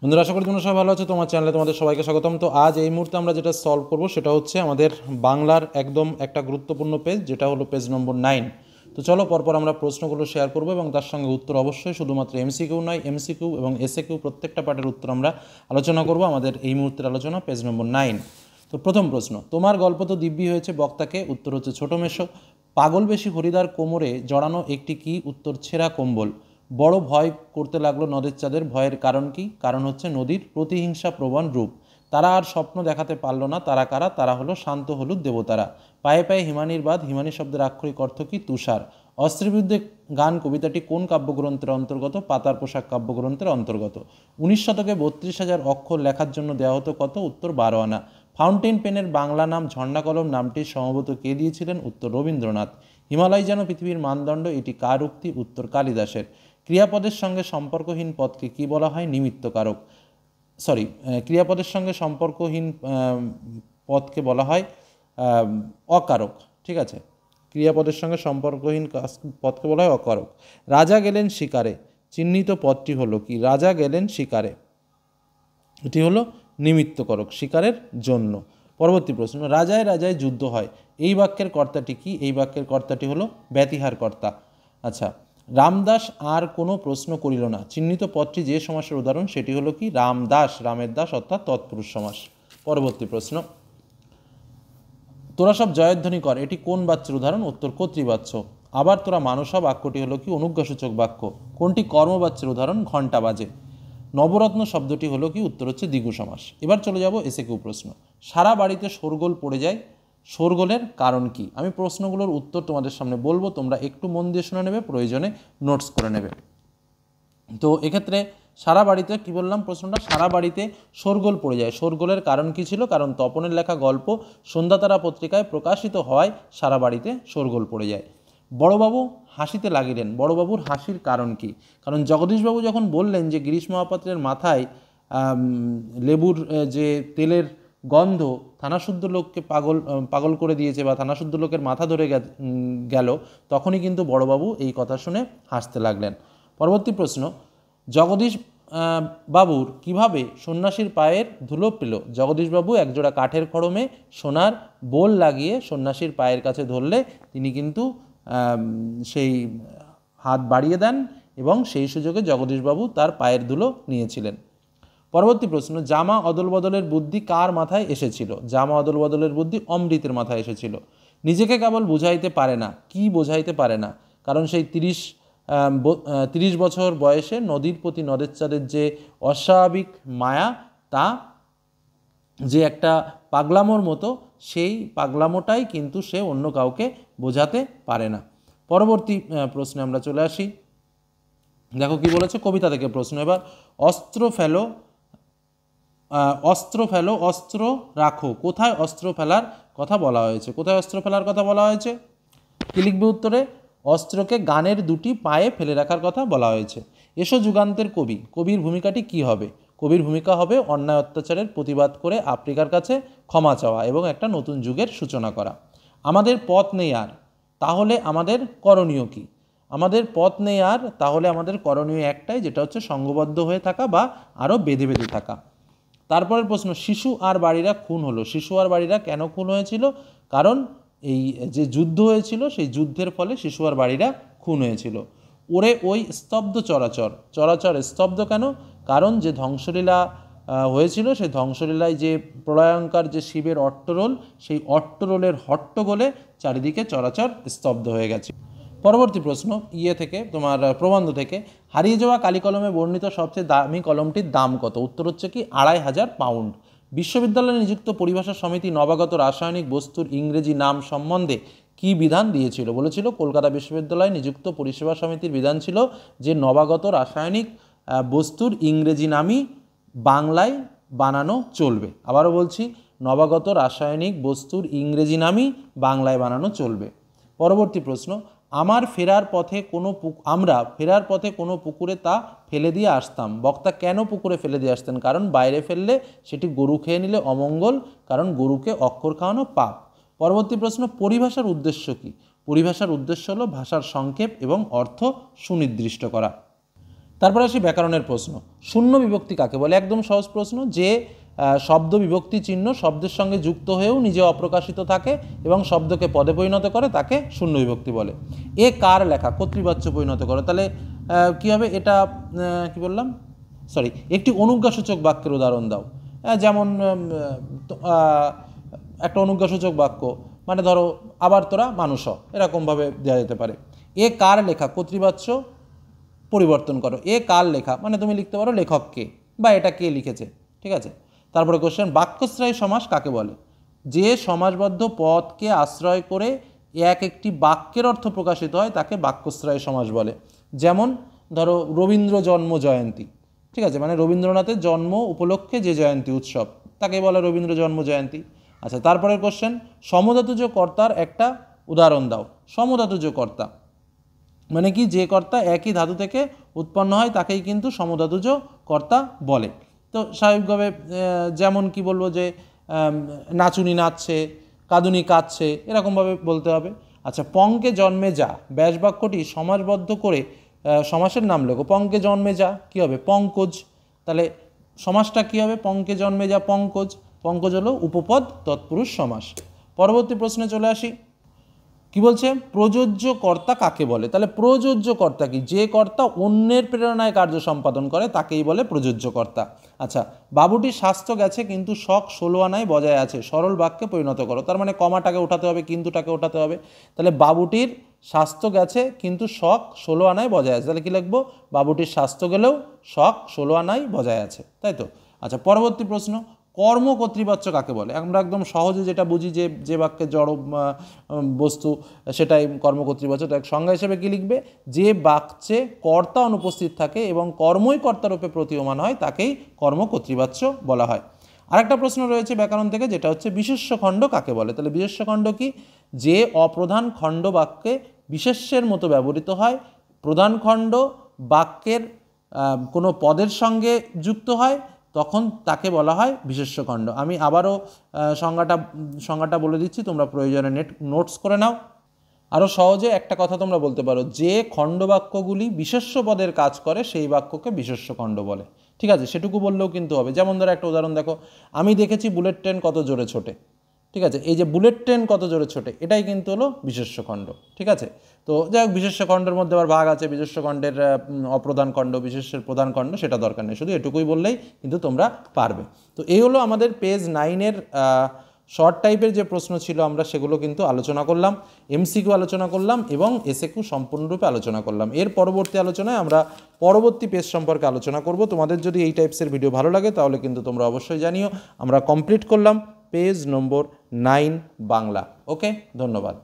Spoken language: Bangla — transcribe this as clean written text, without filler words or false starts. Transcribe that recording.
বন্ধুরা, আশা করি তোমরা সবাই ভালো আছো। তোমার চ্যানেলে তোমাদের সবাইকে স্বাগতম। তো আজ এই মুহূর্তে আমরা যেটা সলভ করব সেটা হচ্ছে আমাদের বাংলার একদম একটা গুরুত্বপূর্ণ পেজ, যেটা হলো পেজ নম্বর 9। তো চলো পরপর আমরা প্রশ্নগুলো শেয়ার করবো এবং তার সঙ্গে উত্তর অবশ্যই শুধুমাত্র এমসিকিউ নয়, এমসিকিউ এবং এসএকিউ প্রত্যেকটা পার্টের উত্তর আমরা আলোচনা করব আমাদের এই মুহূর্তের আলোচনা পেজ নম্বর 9। তো প্রথম প্রশ্ন, তোমার গল্প তো দিব্যি হয়েছে বক্তাকে। উত্তর হচ্ছে ছোট মেশো। পাগল বেশি হরিদার কোমরে জড়ানো একটি কি? উত্তর ছেঁড়া কম্বল। বড় ভয় করতে লাগলো নদের চাঁদের। ভয়ের কারণ কি? কারণ হচ্ছে নদীর প্রতিহিংসা প্রবণ রূপ। তারা আর স্বপ্ন দেখাতে পারল না। তারা কারা? তারা হলো শান্ত হলুদ দেবতারা। পায়ে পায়ে হিমানির বাঁধ। হিমানি শব্দের আক্ষরিক অর্থ কি? তুষার। অস্ত্রের বিরুদ্ধে গান কবিতাটি কোন কাব্যগ্রন্থের অন্তর্গত? পাতার পোশাক কাব্যগ্রন্থের অন্তর্গত। 19 শতকে 32,000 অক্ষর লেখার জন্য দেওয়া হতো কত? উত্তর 12 আনা। ফাউন্টেন পেনের বাংলা নাম ঝর্ণা কলম নামটি সম্ভবত কে দিয়েছিলেন? উত্তর রবীন্দ্রনাথ। হিমালয় যেন পৃথিবীর মানদণ্ড, এটি কার উক্তি? উত্তর কালিদাসের। ক্রিয়াপদের সঙ্গে সম্পর্কহীন পদকে কি বলা হয়? নিমিত্তকারক। ক্রিয়াপদের সঙ্গে সম্পর্কহীন পদকে বলা হয় অকারক। ঠিক আছে, ক্রিয়াপদের সঙ্গে সম্পর্কহীন পদকে বলা হয় অকারক। রাজা গেলেন শিকারে, চিহ্নিত পদটি হলো কি? রাজা গেলেন শিকারে, এটি হলো নিমিত্তকারক, শিকারের জন্য। পরবর্তী প্রশ্ন, রাজায় রাজায় যুদ্ধ হয়, এই বাক্যের কর্তাটি কি? এই বাক্যের কর্তাটি হলো ব্যতিহার কর্তা। আচ্ছা, রামদাস আর কোনো প্রশ্ন করিল না, চিহ্নিত পদটি যে সমাসের উদাহরণ সেটি হলো কি? রামদাস, রামের দাস অর্থাৎ তৎপুরুষ সমাস। পরবর্তী প্রশ্ন, তোরা সব জয়ধ্বনি কর, এটি কোন বাচ্যের উদাহরণ? উত্তর কর্তৃবাচ্য। আবার তোরা মানুষা বাক্যটি হলো কি? অনুজ্ঞাসূচক বাক্য। কোনটি কর্মবাচ্যের উদাহরণ? ঘণ্টা বাজে। নবরত্ন শব্দটি হলো কি? উত্তর হচ্ছে দ্বিগু সমাস। এবার চলে যাব এসএকিউ প্রশ্ন। সারা বাড়িতে শোরগোল পড়ে যায়, শোরগোলের কারণ কি? আমি প্রশ্নগুলোর উত্তর তোমাদের সামনে বলবো, তোমরা একটু মন দিয়ে শুনে নেবে, প্রয়োজনে নোটস করে নেবে। তো এক্ষেত্রে সারা বাড়িতে কি বললাম? প্রশ্নটা সারা বাড়িতে শোরগোল পড়ে যায়, শোরগোলের কারণ কি ছিল? কারণ তপনের লেখা গল্প সন্ধ্যাতারা পত্রিকায় প্রকাশিত হওয়ায় সারা বাড়িতে শোরগোল পড়ে যায়। বড়বাবু হাসিতে লাগিলেন, বড়বাবুর হাসির কারণ কি? কারণ জগদীশবাবু যখন বললেন যে গিরিশ মহাপাত্রের মাথায় লেবুর যে তেলের গন্ধ থানাশুদ্ধ লোককে পাগল করে দিয়েছে বা থানাশুদ্ধ লোকের মাথা ধরে গেল, তখনই কিন্তু বড়বাবু এই কথা শুনে হাসতে লাগলেন। পরবর্তী প্রশ্ন, জগদীশ বাবুর কিভাবে সন্ন্যাসীর পায়ের ধুলো পেল? জগদীশবাবু একজোড়া কাঠের খড়মে সোনার বোল লাগিয়ে সন্ন্যাসীর পায়ের কাছে ধরলে তিনি কিন্তু সেই হাত বাড়িয়ে দেন এবং সেই সুযোগে জগদীশবাবু তার পায়ের ধুলো নিয়েছিলেন। পরবর্তী প্রশ্ন, জামা অদল বদলের বুদ্ধি কার মাথায় এসেছিল? জামা অদল বদলের বুদ্ধি অমৃতের মাথায় এসেছিল। নিজেকে কেবল বুঝাইতে পারে না, কি বোঝাইতে পারে না? কারণ সেই 30 বছর বয়সে নদীর প্রতি নদের চাঁদের যে অস্বাভাবিক মায়া, তা যে একটা পাগলামোর মতো, সেই পাগলামোটাই কিন্তু সে অন্য কাউকে বোঝাতে পারে না। পরবর্তী প্রশ্নে আমরা চলে আসি। দেখো কি বলেছে কবিতা থেকে প্রশ্ন। এবার অস্ত্র ফেলো, অস্ত্র ফেলো, অস্ত্র রাখো। কোথায় অস্ত্র ফেলার কথা বলা হয়েছে? কোথায় অস্ত্র ফেলার কথা বলা হয়েছে? কি লিখবে উত্তরে? অস্ত্রকে গানের দুটি পায়ে ফেলে রাখার কথা বলা হয়েছে। এসো যুগান্তের কবি, কবির ভূমিকাটি কি হবে? কবির ভূমিকা হবে অন্যায় অত্যাচারের প্রতিবাদ করে আফ্রিকার কাছে ক্ষমা চাওয়া এবং একটা নতুন যুগের সূচনা করা। আমাদের পথ নেই আর, তাহলে আমাদের করণীয় কি? আমাদের পথ নেই আর, তাহলে আমাদের করণীয় একটাই, যেটা হচ্ছে সংঘবদ্ধ হয়ে থাকা বা আরও বেঁধে বেঁধে থাকা। তারপরের প্রশ্ন, শিশু আর বাড়িরা খুন হলো। শিশু আর বাড়িরা কেন খুন হয়েছিল? কারণ এই যে যুদ্ধ হয়েছিল, সেই যুদ্ধের ফলে শিশু আর বাড়িরা খুন হয়েছিল। ওরে ওই স্তব্ধ চরাচর, চরাচর স্তব্ধ কেন? কারণ যে ধ্বংসলীলা হয়েছিল, সেই ধ্বংসলীলায় যে প্রলয়ঙ্কার যে শিবের অট্টরোল, সেই অট্টরোলের হট্টগোলে চারিদিকে চরাচর স্তব্ধ হয়ে গেছে। পরবর্তী প্রশ্ন থেকে তোমার প্রবন্ধ থেকে, হারিয়ে যাওয়া কালি কলমে বর্ণিত সবচেয়ে দামি কলমটির দাম কত? উত্তর হচ্ছে কি? 2500 পাউন্ড। বিশ্ববিদ্যালয়ে নিযুক্ত পরিভাষা সমিতি নবাগত রাসায়নিক বস্তুর ইংরেজি নাম সম্বন্ধে কি বিধান দিয়েছিল? বলেছিল কলকাতা বিশ্ববিদ্যালয়ে নিযুক্ত পরিষেবা সমিতির বিধান ছিল যে নবাগত রাসায়নিক বস্তুর ইংরেজি নামই বাংলায় বানানো চলবে। আবারও বলছি, নবাগত রাসায়নিক বস্তুর ইংরেজি নামই বাংলায় বানানো চলবে। পরবর্তী প্রশ্ন, আমরা ফেরার পথে কোনো পুকুরে তা ফেলে দিয়ে আসতাম। বক্তা কেন পুকুরে ফেলে দিয়ে আসতেন? কারণ বাইরে ফেললে সেটি গরু খেয়ে নিলে অমঙ্গল, কারণ গরুকে অক্ষর খাওয়ানো পাপ। পরবর্তী প্রশ্ন, পরিভাষার উদ্দেশ্য কি? পরিভাষার উদ্দেশ্য হলো ভাষার সংক্ষেপ এবং অর্থ সুনির্দিষ্ট করা। তারপরে আসি ব্যাকরণের প্রশ্ন। শূন্য বিভক্তি কাকে বলে? একদম সহজ প্রশ্ন, যে শব্দ বিভক্তি চিহ্ন শব্দের সঙ্গে যুক্ত হয়েও নিজে অপ্রকাশিত থাকে এবং শব্দকে পদে পরিণত করে তাকে শূন্য বিভক্তি বলে। এ কার লেখা? কর্তৃবাচ্য পরিণত করে। তাহলে কী হবে এটা? কি বললাম, সরি, একটি অনুজ্ঞাসূচক বাক্যের উদাহরণ দাও। যেমন একটা অনুজ্ঞাসূচক বাক্য মানে ধরো আবার তোরা মানুষ, এরকমভাবে দেওয়া যেতে পারে। এ কার লেখা? কর্তৃবাচ্য পরিবর্তন করো। এ কার লেখা মানে তুমি লিখতে পারো লেখক কে বা এটা কে লিখেছে, ঠিক আছে। তারপরে কোশ্চেন, বাক্যশ্রয়ী সমাস কাকে বলে? যে সমাসবদ্ধ পদকে আশ্রয় করে একটি বাক্যের অর্থ প্রকাশিত হয় তাকে বাক্যশ্রয়ী সমাস বলে। যেমন ধরো রবীন্দ্র জন্ম জয়ন্তী, ঠিক আছে, মানে রবীন্দ্রনাথের জন্ম উপলক্ষে যে জয়ন্তী উৎসব তাকে বলে রবীন্দ্র জন্ম জয়ন্তী। আচ্ছা, তারপরের কোশ্চেন, সমধাতুজ কর্তার একটা উদাহরণ দাও। সমধাতুজ কর্তা মানে কি? যে কর্তা একই ধাতু থেকে উৎপন্ন হয় তাকেই কিন্তু সমধাতুজ কর্তা বলে। তো স্বাভাবিকভাবে যেমন কি বলবো, যে নাচুনি নাচছে, কাঁদুনি কাঁদছে, এরকমভাবে বলতে হবে। আচ্ছা, পঙ্কে জন্মে যা ব্যাসবাক্যটি সমাসবদ্ধ করে সমাসের নাম লেখো। পঙ্কে জন্মে যা কী হবে? পঙ্কজ। তাহলে সমাসটা কী হবে? পঙ্কে জন্মে যা পঙ্কজ। পঙ্কজ হলো উপপদ তৎপুরুষ সমাস। পরবর্তী প্রশ্নে চলে আসি। কি বলছে? প্রযোজ্য কর্তা কাকে বলে? তাহলে প্রযোজ্য কর্তা কি? যে কর্তা অন্যের প্রেরণায় কার্য সম্পাদন করে তাকেই বলে প্রযোজ্য কর্তা। আচ্ছা, বাবুটির স্বাস্থ্য গেছে কিন্তু শখ 16 আনায় বজায় আছে, সরল বাক্যে পরিণত করো। তার মানে কমাটাকে ওঠাতে হবে, কিন্তুটাকে ওঠাতে হবে। তাহলে বাবুটির স্বাস্থ্য গেছে কিন্তু শখ 16 আনায় বজায় আছে, তাহলে কি লিখবো? বাবুটির স্বাস্থ্য গেলেও শখ 16 আনায় বজায় আছে, তাই তো। আচ্ছা, পরবর্তী প্রশ্ন, কর্ম কর্তৃবাচ্য কাকে বলে? আমরা একদম সহজে যেটা বুঝি, যে বাক্যে জড় বস্তু সেটাই কর্ম কর্তৃবাচ্য। তার সংজ্ঞা হিসেবে কি লিখবে? যে বাক্যে কর্তা অনুপস্থিত থাকে এবং কর্মই কর্তারূপে প্রতীয়মান হয় তাকেই কর্ম কর্তৃবাচ্য বলা হয়। আরেকটা প্রশ্ন রয়েছে ব্যাকরণ থেকে, যেটা হচ্ছে বিশেষ্য খণ্ড কাকে বলে? তাহলে বিশেষ্য খণ্ড কি? যে অপ্রধান খণ্ড বাক্যে বিশেষ্যের মতো ব্যবহৃত হয়। প্রধান খণ্ড বাক্যের কোনো পদের সঙ্গে যুক্ত হয় তখন তাকে বলা হয় বিশেষ্য খণ্ড। আমি আবারও সংজ্ঞাটা বলে দিচ্ছি, তোমরা প্রয়োজনে নোটস করে নাও। আরও সহজে একটা কথা তোমরা বলতে পারো, যে খণ্ডবাক্যগুলি বিশেষ্য পদের কাজ করে সেই বাক্যকে বিশেষ্য খণ্ড বলে, ঠিক আছে। সেটুকু বললেও কিন্তু হবে। যেমন ধরো একটা উদাহরণ দেখো, আমি দেখেছি বুলেট ট্রেন কত জোরে ছোটে, ঠিক আছে। এই যে বুলেট ট্রেন কত জোরে ছোটে, এটাই কিন্তু হলো বিশেষ্য খণ্ড, ঠিক আছে। তো যাই হোক, বিশেষ্য খণ্ডের মধ্যে আবার ভাগ আছে, বিশেষ্য খণ্ডের অপ্রধান খণ্ড, বিশেষ্যের প্রধান খণ্ড, সেটা দরকার নেই, শুধু এটুকুই বললেই কিন্তু তোমরা পারবে। তো এই হলো আমাদের পেজ 9-এর শর্ট টাইপের যে প্রশ্ন ছিল আমরা সেগুলো কিন্তু আলোচনা করলাম, এমসিকিউ আলোচনা করলাম এবং এসএকিউ সম্পূর্ণরূপে আলোচনা করলাম। এর পরবর্তী আলোচনায় আমরা পরবর্তী পেজ সম্পর্কে আলোচনা করব। তোমাদের যদি এই টাইপসের ভিডিও ভালো লাগে তাহলে কিন্তু তোমরা অবশ্যই জানিও। আমরা কমপ্লিট করলাম পেজ নম্বর 9 বাংলা। ওকে, ধন্যবাদ।